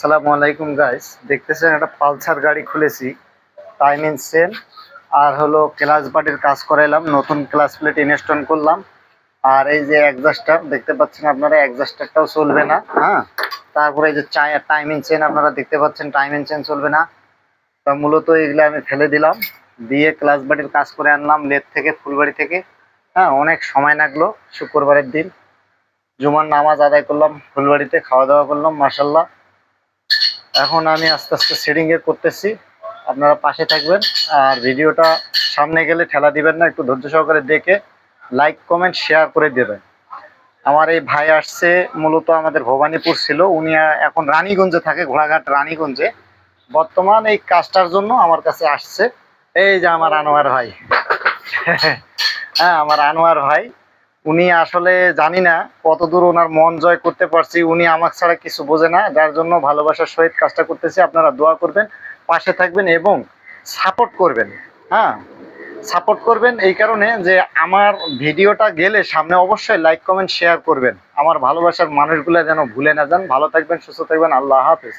আসসালামু আলাইকুম গাইস, দেখতেছেন একটা পালসার গাড়ি খুলেছি। টাইমিং চেন আর হলো ক্লাচ বাডির কাজ করাইলাম, নতুন ক্লাচ প্লেট ইনস্টল করলাম। আর এই যে এক্সস্টার দেখতে পাচ্ছেন আপনারা, এক্সস্টারটাও চলবে না। হ্যাঁ, তারপরে এই যে টাইমিং চেন আপনারা দেখতে পাচ্ছেন, টাইমিং চেন চলবে না। তা মূলত এগুলো আমি ফেলে দিলাম, দিয়ে ক্লাচ বাডির কাজ করে আনলাম লেদ থেকে, ফুলবাড়ি থেকে। হ্যাঁ, অনেক সময় লাগলো। শুক্রবারের দিন জুমার নামাজ আদায় করলাম ফুলবাড়িতে, খাওয়া দাওয়া করলাম মাশাল্লাহ। এখন আমি আস্তে আস্তে সেটিং এ করতেছি, আপনারা পাশে থাকবেন। আর ভিডিওটা সামনে গেলে ঠেলা দিবেন না, একটু ধৈর্য সহকারে দেখে লাইক কমেন্ট শেয়ার করে দেবেন। আমার এই ভাই আসছে, মূলত আমাদের ভবানীপুর ছিল, উনি এখন রানীগঞ্জে থাকে, ঘোড়াঘাট রানীগঞ্জে। বর্তমান এই কাজটার জন্য আমার কাছে আসছে। এই যে আমার আনোয়ার ভাই হ্যাঁ, আমার আনোয়ার ভাই। উনি আসলে জানি না কতদূর ওনার মন জয় করতে পারছি। উনি আমার ছাড়া কিছু বোঝে না, যার জন্য ভালোবাসার সহিত কাজটা করতেছি। আপনারা দোয়া করবেন, পাশে থাকবেন এবং সাপোর্ট করবেন। হ্যাঁ, সাপোর্ট করবেন এই কারণে যে আমার ভিডিওটা গেলে সামনে অবশ্যই লাইক কমেন্ট শেয়ার করবেন। আমার ভালোবাসার মানুষগুলো যেন ভুলে না যান। ভালো থাকবেন, সুস্থ থাকবেন। আল্লাহ হাফেজ।